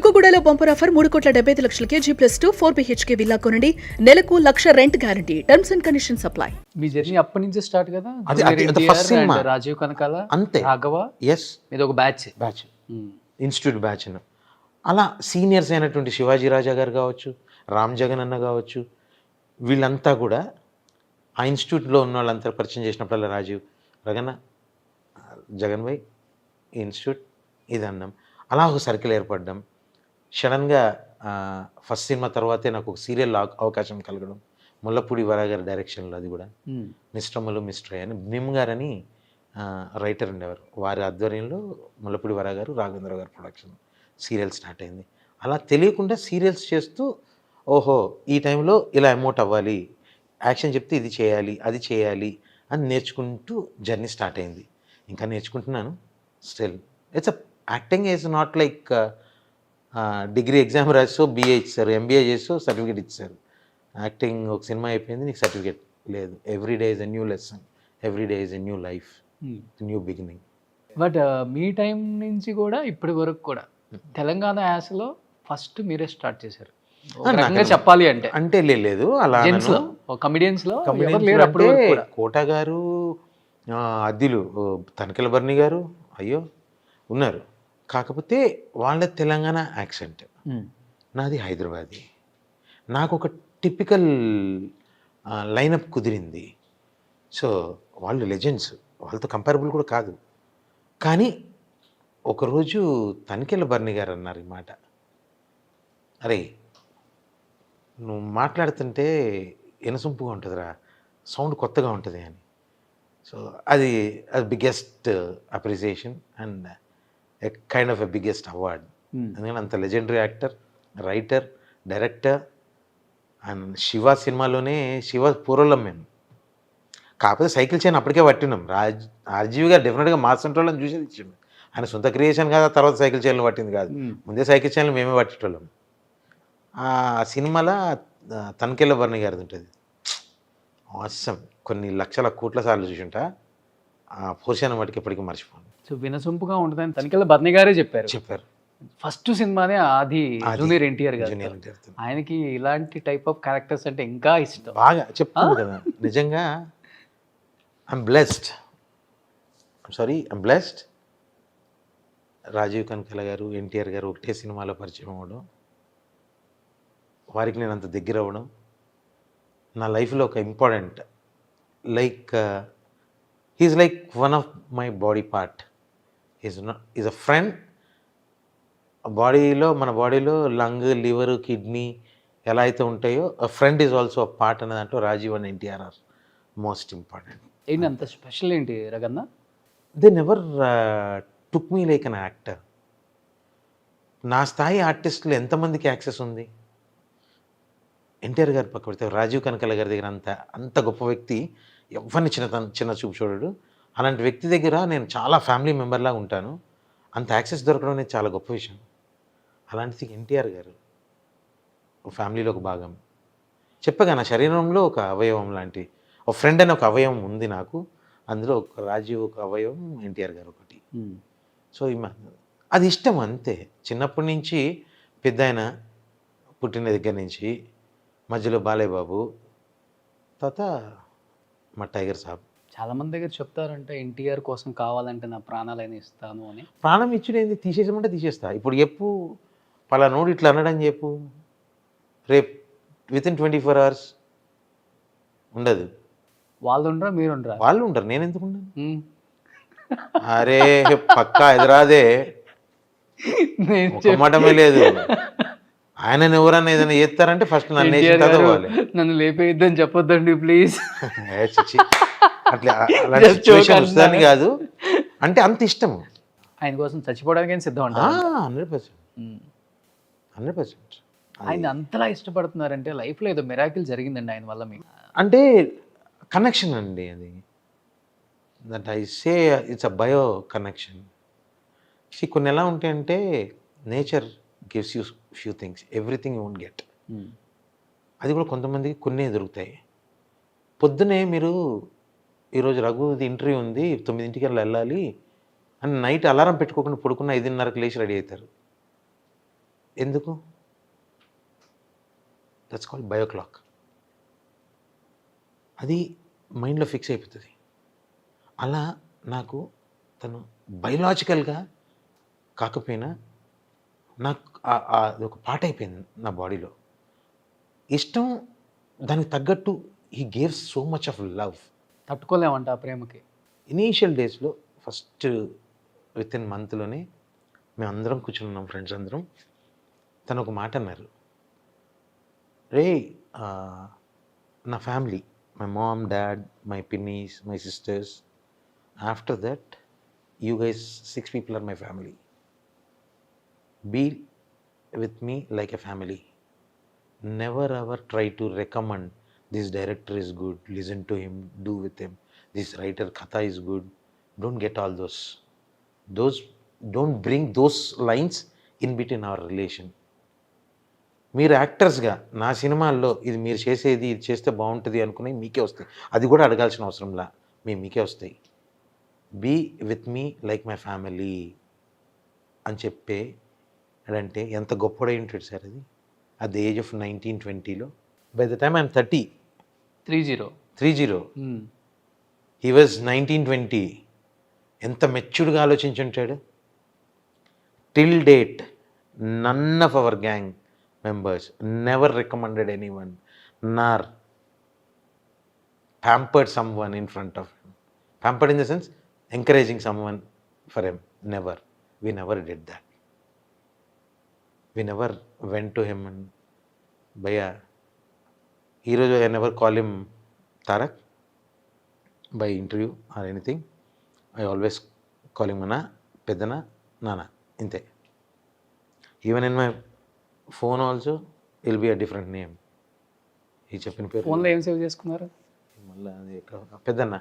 చిలకగూడలో bumper offer 3,75,00,000కి G+2 4 BHK villa కొనండి. నెలకు 1,00,000 rent guarantee. Terms and conditions apply. మీ జర్నీ అప్పటి నుంచి స్టార్ట్ కదా, అది junior first NTR cinema and Rajeev Kanakala, అంతే. రాఘవ, ఎస్ ఇది ఒక బ్యాచ్. ఇన్స్టిట్యూట్ బ్యాచ్ అలా సీనియర్స్ అయినటువంటి శివాజీ రాజా గారు కావచ్చు, రామ్ జగన్ అన్న కావచ్చు, వీళ్ళంతా కూడా ఆ ఇన్స్టిట్యూట్లో ఉన్న వాళ్ళంతా పరిచయం చేసినప్పుడల్లా రాజీవ్ రగన్న జగన్ భాయ్ ఈ ఇన్స్టిట్యూట్ ఇది అన్నాం. అలా ఒక సర్కిల్ ఏర్పడ్డాం. సడన్గా ఫస్ట్ సినిమా తర్వాతే నాకు ఒక సీరియల్ అవకాశం కలగడం, ముల్లపూడి వరా గారి డైరెక్షన్లో, అది కూడా మిస్టర్మలు మిస్టరీ అని భీమ్ గారని రైటర్ ఉండేవారు, వారి ఆధ్వర్యంలో ముల్లపూడి వరా గారు రాఘవేంద్ర గారు ప్రొడక్షన్ సీరియల్ స్టార్ట్ అయింది. అలా తెలియకుండా సీరియల్స్ చేస్తూ ఓహో ఈ టైంలో ఇలా ఎమోట్ అవ్వాలి, యాక్షన్ చెప్తే ఇది చేయాలి అది చేయాలి అని నేర్చుకుంటూ జర్నీ స్టార్ట్ అయింది. ఇంకా నేర్చుకుంటున్నాను still. It's acting is not like degree exam రాసో BA ఇచ్చారు, MBA చేసో సర్టిఫికేట్ ఇచ్చారు. యాక్టింగ్ ఒక సినిమా అయిపోయింది, నీకు సర్టిఫికేట్ లేదు. Every day is a new lesson, every day is a new life, new beginning. But మీ టైం నుంచి కూడా ఇప్పటి వరకు కూడా తెలంగాణ యాసలో ఫస్ట్ మీరే స్టార్ట్ చేశారు ఒక రకంగా చెప్పాలి అంటే. అంటే లేదు అలా కమిడియన్స్ లో ఎవరు లేరు అప్పటి వరకు కూడా. కోట గారు, అద్దిలు తనకెల బర్ని గారు అయ్యో ఉన్నారు. కాకపోతే వాళ్ళ తెలంగాణ యాక్సెంట్, నాది హైదరాబాదీ. నాకు ఒక టిపికల్ లైనప్ కుదిరింది. సో వాళ్ళు లెజెండ్స్, వాళ్ళతో కంపారబుల్ కూడా కాదు. కానీ ఒకరోజు తనికెళ్ళ బర్ని గారు అన్నారు ఈ మాట, అరే నువ్వు మాట్లాడుతుంటే ఎనసొంపుగా ఉంటుందిరా, సౌండ్ కొత్తగా ఉంటుంది అని. సో అది biggest appreciation and a kind of a biggest award. ఎందుకంటే అంత legendary actor, writer, director. And Siva సినిమాలోనే శివ పూర్వలం మేము. కాకపోతే సైకిల్ చైన్ అప్పటికే పట్టినాం. ఆర్జీవి గారు డెఫినెట్గా మా సెంట్రోళ్ళని చూసేది ఇచ్చిండు. ఆయన సొంత క్రియేషన్ కాదు, తర్వాత సైకిల్ చైన్లు పట్టింది కాదు, ముందే సైకిల్ చైన్లు మేమే పట్టేటోళ్ళం. ఆ సినిమాలో తనకెళ్ళ బర్ని గారిది ఉంటుంది, ఆసమ్. కొన్ని లక్షల కోట్ల సార్లు చూసుంటా. ఆ పోర్షన్ మటుకు ఎప్పటికీ మర్చిపోను. సో వినసొంపుగా ఉంటుందని తనికెళ్ళ బర్ని గారే చెప్పారు. ఫస్ట్ సినిమానే ఆది జూనియర్ ఎన్టీఆర్ గారు. ఆయనకి ఇలాంటి టైప్ ఆఫ్ క్యారెక్టర్స్ అంటే ఇంకా ఇష్టం. బాగా చెప్తాను కదా, నిజంగా ఐమ్ బ్లెస్డ్. రాజీవ్ కనకాల గారు, ఎన్టీఆర్ గారు ఒకటే సినిమాలో పరిచయం అవ్వడం, వారికి నేను అంత దగ్గర అవ్వడం నా లైఫ్లో ఒక important. Like he's like one of my body part. Is a friend. మన బాడీలో లంగ్, లివర్, కిడ్నీ ఎలా అయితే ఉంటాయో, a friend is also a part అనే దాంట్లో Rajeev and NTR are most important. ఏంటి అంత స్పెషల్ ఏంటి Raganna? They never took me like an actor. నా స్థాయి ఆర్టిస్టులు ఎంతమందికి యాక్సెస్ ఉంది? ఎన్టీఆర్ గారు పక్క పెడితే రాజీవ్ కనకాల గారి దగ్గర అంత గొప్ప వ్యక్తి ఎవరిని చిన్న చూపు చూడడు. అలాంటి వ్యక్తి దగ్గర నేను చాలా ఫ్యామిలీ మెంబర్లాగా ఉంటాను. అంత యాక్సెస్ దొరకడం అనేది చాలా గొప్ప విషయం. అలాంటిది ఎన్టీఆర్ గారు ఫ్యామిలీలో ఒక భాగం. చెప్పగా నా శరీరంలో ఒక అవయవం లాంటి ఒక ఫ్రెండ్ అనే ఒక అవయవం ఉంది నాకు. అందులో ఒక రాజీవ్ ఒక అవయవం, ఎన్టీఆర్ గారు ఒకటి. సో అది ఇష్టం అంతే. చిన్నప్పటి నుంచి పెద్ద ఆయన పుట్టిన దగ్గర నుంచి, మధ్యలో బాలయ్య బాబు, తర్వాత మా టైగర్ సాబ్. చాలామంది దగ్గర చెప్తారంటే ఎన్టీఆర్ కోసం కావాలంటే నా ప్రాణాలైనా ఇస్తాను అని. ప్రాణం ఇచ్చుడేంది, తీసేసామంటే తీసేస్తా. ఇప్పుడు చెప్పు, పలానోడు ఇట్లా అనడని చెప్పు, రేపు వితిన్ 24 hours ఉండదు. వాళ్ళు ఉండరా, మీరు ఉండరా? వాళ్ళు ఉండరు, నేను ఎందుకు ఉండను? అరే పక్కా ఎదురాదే, ఒక మాటమే లేదు. ఆయన ఎవరన్నా ఏదైనా చేస్తారంటే ఫస్ట్ నన్ను చదవాలి. నన్ను లేపేద్దని చెప్పొద్దండి ప్లీజ్. అట్లా అలాంటి సిచ్యువేషన్ వస్తుందని కాదు, అంటే అంత ఇష్టం. ఆయన కోసం చచ్చిపోవడానికి సిద్ధం అంట. 100%. ఆయన అంతలా ఇష్టపడుతున్నారంటే లైఫ్లో ఏదో మిరాకిల్ జరిగిందండి ఆయన వల్ల మీకు. అంటే కనెక్షన్ అండి అది. That I say it's a bio connection. కొన్ని ఎలా ఉంటాయంటే, nature gives you few things, everything you won't get. అది కూడా కొంతమందికి కొన్ని దొరుకుతాయి. పొద్దునే మీరు ఈరోజు రఘుది ఇంటర్వ్యూ ఉంది 9ంటికి వెళ్ళాలి అని నైట్ అలారం పెట్టుకోకుండా పడుకున్న 5:30కి లేచి రెడీ అవుతారు. ఎందుకు? That's called bio clock. అది మైండ్లో ఫిక్స్ అయిపోతుంది. అలా నాకు తను బయలాజికల్గా కాకపోయినా నాకు అది ఒక పార్ట్ అయిపోయింది నా బాడీలో. ఇష్టం దానికి తగ్గట్టు he gave so much of love. తట్టుకోలేమంట ఆ ప్రేమకి. ఇనీషియల్ డేస్లో ఫస్ట్ విత్ ఇన్ మంత్లోనే మేము అందరం కూర్చున్నాం, ఫ్రెండ్స్ అందరం. తను ఒక మాట అన్నారు, రే నా family, my mom, dad, my పిన్నీస్, my sisters, after that you guys 6 people are my family. Be with me like a family. Never ever try to recommend this director is good, listen to him, do with him, this writer katha is good. Don't get all those don't bring those lines in between our relation. మీరు యాక్టర్స్గా నా సినిమాల్లో ఇది మీరు చేసేది ఇది చేస్తే బాగుంటుంది అనుకుని మీకే వస్తాయి. అది కూడా అడగాల్సిన అవసరంలా మీకే వస్తాయి. Be with me like my family అని చెప్పే అంటే ఎంత గొప్పడై ఉంటుంది సార్ అది. అట్ ద ఏజ్ ఆఫ్ 19-20లో. By the time I'm 30. 30. He was 19-20. ఎంత మెచ్యూర్డ్గా ఆలోచించుంటాడు. Till date none of our gang members never recommended anyone nor pampered someone in front of him. Pampered in the sense encouraging someone for him. Never. We never did that. We never went to him and bhaiya hero. I never call him Tarak by interview or anything. I always call him Anna, Pedana, Nana. Inte. Even in my phone also will be a different name. ఈ చెప్పిన పేరు ఫోన్లో ఏం save చేసుకున్నారు? మళ్ళీ అది పెద్దన్న.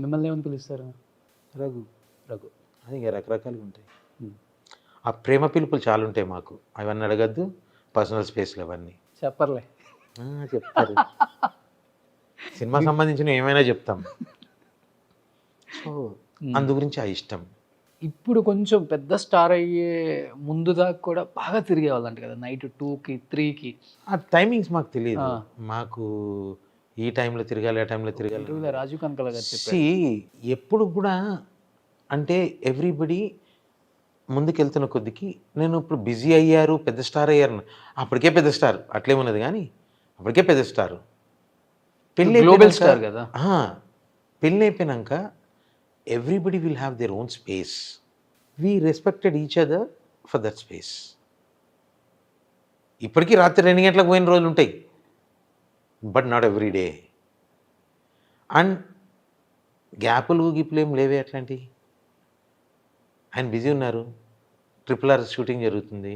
మిమ్మల్ని ఏమని పిలుస్తారు? రఘు. అది ఇంకా రకరకాలుగా ఉంటాయి. ఆ ప్రేమ పిలుపులు చాలా ఉంటాయి మాకు. అవన్నీ అడగద్దు, పర్సనల్ స్పేస్లు అవన్నీ చెప్పర్లే. చెప్తారు. సినిమా సంబంధించిన ఏమైనా చెప్తాం. సో అందు గురించి ఆ ఇష్టం. ఇప్పుడు కొంచెం పెద్ద స్టార్ అయ్యే ముందు దాకా కూడా బాగా తిరిగేవాళ్ళంట కదా, నైట్ 2కి 3కి. ఆ టైమింగ్స్ మాకు తెలియదు. మాకు ఈ టైంలో తిరగాలి, ఆ టైంలో తిరగాలి. రాజీవ్ కనకాల గారు చెప్పి ఎప్పుడు కూడా అంటే ఎవ్రీబడి ముందుకెళ్తున్న కొద్దికి నేను ఇప్పుడు బిజీ అయ్యారు, పెద్ద స్టార్ అయ్యారు. అప్పటికే పెద్ద స్టార్ అట్లేమున్నది, కానీ అప్పటికే పెద్ద స్టార్. పెళ్ళి గ్లోబల్ స్టార్ కదా. పెళ్ళి అయిపోయినాక everybody will have their own space. We respected each other for that space. ఇప్పటికీ రాత్రి 2 గంటలకు పోయిన రోజులు ఉంటాయి, but not every day. And గ్యాపులు గిప్పులు ఏం లేవే అట్లాంటివి. ఆయన బిజీ ఉన్నారు, RRR షూటింగ్ జరుగుతుంది,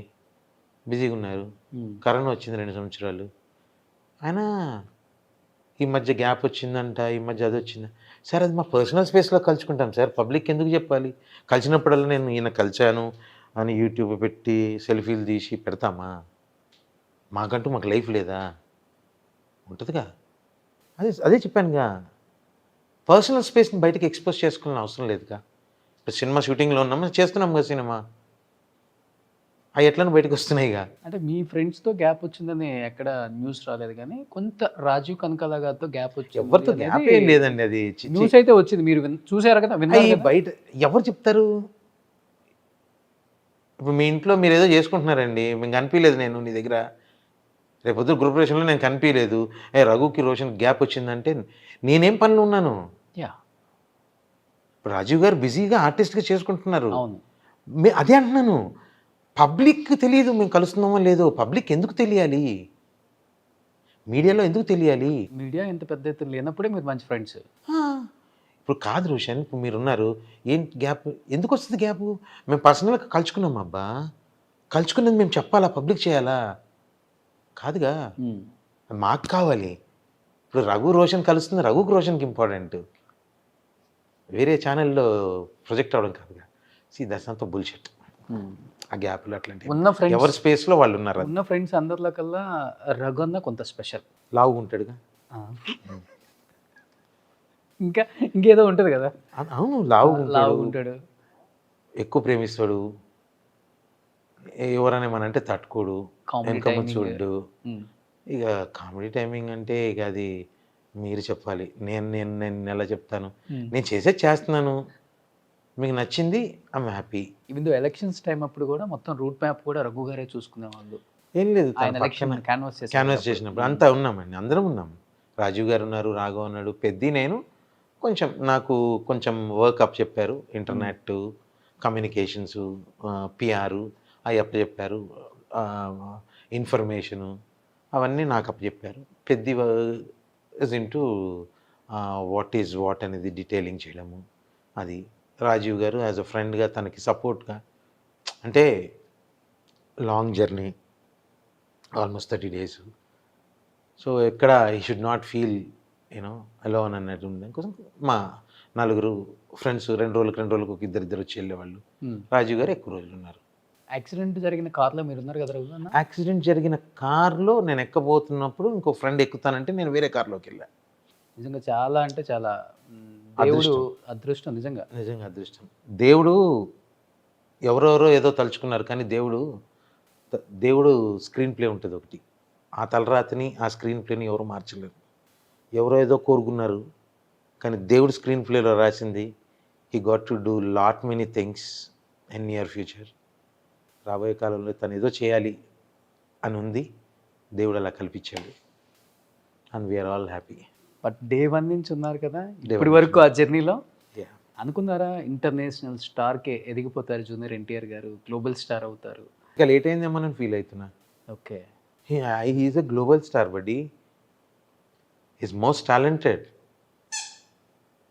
బిజీగా ఉన్నారు. కరోనా వచ్చింది 2 సంవత్సరాలు. ఆయన ఈ మధ్య గ్యాప్ వచ్చిందంట, ఈ మధ్య అది వచ్చింది. సార్ అది మా పర్సనల్ స్పేస్లో కలుసుకుంటాం సార్, పబ్లిక్ ఎందుకు చెప్పాలి? కలిసినప్పుడల్లా నేను ఈయన కలిశాను అని యూట్యూబ్ పెట్టి సెల్ఫీలు తీసి పెడతామా? మాకు లైఫ్ లేదా? ఉంటుందిగా. అదే చెప్పానుగా, పర్సనల్ స్పేస్ని బయటకు ఎక్స్పోజ్ చేసుకోవాలని అవసరం లేదుగా. ఇప్పుడు సినిమా షూటింగ్లో ఉన్నాము, చేస్తున్నాం కదా సినిమా, అవి ఎట్లా బయటకు వస్తున్నాయిగా. అంటే మీ ఫ్రెండ్స్తో గ్యాప్ వచ్చిందని ఎక్కడ న్యూస్ రాలేదు, కానీ కొంత రాజీవ్ కనకాల గారితో గ్యాప్ వచ్చింది. ఎవరితో గ్యాప్ ఏం లేదండి, అది న్యూస్ అయితే వచ్చింది, మీరు చూసారు కదా, విన్నారు కదా. బయట ఎవరు చెప్తారు? ఇప్పుడు మీ ఇంట్లో మీరు ఏదో చేసుకుంటున్నారండి, మేము కనిపించలేదు, నేను నీ దగ్గర రేపొద్దు గ్రూపరేషన్లో నేను కనిపించలేదు, రఘుకి రోషన్ గ్యాప్ వచ్చిందంటే నేనేం పనులు ఉన్నాను? ఇప్పుడు రాజీవ్ గారు బిజీగా ఆర్టిస్ట్గా చేసుకుంటున్నారు. అవును, అదే అంటున్నాను. పబ్లిక్ తెలియదు మేము కలుస్తున్నామో లేదో. పబ్లిక్ ఎందుకు తెలియాలి? మీడియాలో ఎందుకు తెలియాలి? మీడియా ఎంత పెద్ద ఎత్తున లేనప్పుడే మీరు మంచి ఫ్రెండ్స్. ఇప్పుడు కాదు రోషన్, ఇప్పుడు మీరున్నారు, ఏంటి గ్యాప్ ఎందుకు వస్తుంది? గ్యాప్ మేము పర్సనల్గా కలుసుకున్నాం అబ్బా, కలుసుకున్నది మేము చెప్పాలా, పబ్లిక్ చేయాలా? కాదుగా, మాకు కావాలి. ఇప్పుడు రఘు రోషన్ కలుస్తుంది, రఘుకి రోషన్కి ఇంపార్టెంట్, వేరే ఛానల్లో ప్రొజెక్ట్ అవ్వడం కాదుగా. That's not bullshit. ఆ గ్యాప్లు అట్లాంటి ఉన్న ఫ్రెండ్స్, ఎవరి స్పేస్లో వాళ్ళు ఉన్నారు. ఉన్న ఫ్రెండ్స్ అందరిలో కల్లా రఘు అన్న కొంత స్పెషల్. లావు ఉంటాడుగా, ఇంకేదో ఉంటుంది కదా. అవును, లావు ఉంటాడు, ఎక్కువ ప్రేమిస్తాడు, ఎవరైనా ఏమనంటే తట్టుకోడు, Comedy వెనకమ్మ timing. చూడ్డు. ఉమ్. ఇక కామెడీ టైమింగ్ అంటే ఇక అది మీరు చెప్పాలి, నేను నేను నేను ఎలా చెప్తాను. ఉమ్. నేను చేసేది చేస్తున్నాను, మీకు నచ్చింది, I'm happy. Even though elections time అప్పుడు కూడా మొత్తం రూట్ మ్యాప్ కూడా రఘు గారే చూసుకునే వాళ్ళు. ఏం లేదు, తన ఆయన ఎలక్షన్ పక్కన క్యాన్వాస్ క్యాన్వాస్ చేసినప్పుడు అంతా ఉన్నామండి, అందరం ఉన్నాం. రాజీవ్ గారు ఉన్నారు, రాఘవ్ ఉన్నాడు, పెద్ది, నేను. కొంచెం నాకు కొంచెం వర్క్ అప్ చెప్పారు, ఇంటర్నెట్ కమ్యూనికేషన్స్, పిఆర్ అవి అప్ చెప్పారు, ఇన్ఫర్మేషను అవన్నీ నాకు అప్ చెప్పారు. Peddi is into what is what అనేది డీటెయిలింగ్ చేయడము. అది రాజీవ్ గారు యాజ్ అ ఫ్రెండ్గా తనకి సపోర్ట్గా, అంటే long journey almost 30 days. So ఎక్కడ ఈ should not feel you know alone అన్నట్టు ఉండే కోసం మా నలుగురు ఫ్రెండ్స్ 2 రోజులకు ఒక ఇద్దరు వచ్చి వెళ్ళేవాళ్ళు. రాజీవ్ గారు ఎక్కువ రోజులు ఉన్నారు. యాక్సిడెంట్ జరిగిన కార్లో మీరు ఉన్నారు కదా రఘు అన్న. యాక్సిడెంట్ జరిగిన కార్లో నేను ఎక్కబోతున్నప్పుడు ఇంకో ఫ్రెండ్ ఎక్కుతానంటే నేను వేరే కార్లోకి వెళ్ళాను. నిజంగా చాలా అంటే చాలా దేవుడు అదృష్టం నిజంగా. నిజంగా అదృష్టం. దేవుడు ఎవరెవరో ఏదో తలుచుకున్నారు, కానీ దేవుడు స్క్రీన్ ప్లే ఉంటుంది ఒకటి. ఆ తలరాతిని, ఆ స్క్రీన్ ప్లేని ఎవరు మార్చలేరు. ఎవరో ఏదో కోరుకున్నారు, కానీ దేవుడు స్క్రీన్ ప్లేలో రాసింది he got to do lot many things in near future. రాబోయే కాలంలో తను ఏదో చేయాలి అని ఉంది, దేవుడు అలా కల్పించాడు. And we are all happy. But day 1 నుంచి ఉన్నారు కదా Day ఇప్పటి one వరకు ఆ జర్నీలో. Yeah. అనుకున్నారా ఇంటర్నేషనల్ స్టార్కే ఎదిగిపోతారు జూనియర్ ఎన్టీఆర్ గారు, గ్లోబల్ స్టార్ అవుతారు? ఇంకా లేట్ అయిందేమో నేను ఫీల్ అవుతున్నా. Okay. He's a global star, buddy. He's most talented.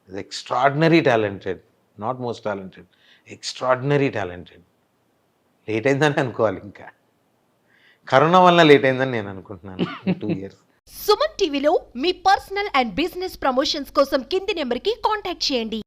He's extraordinary talented. Not most talented. Extraordinary talented. Late అయిందని అనుకోవాలి, ఇంకా కరోనా వల్ల లేట్ అయిందని నేను అనుకుంటున్నాను. 2 years. సుమన్ టీవీలో మీ పర్సనల్ అండ్ బిజినెస్ ప్రమోషన్స్ కోసం కింది నెంబర్కి కాంటాక్ట్ చేయండి.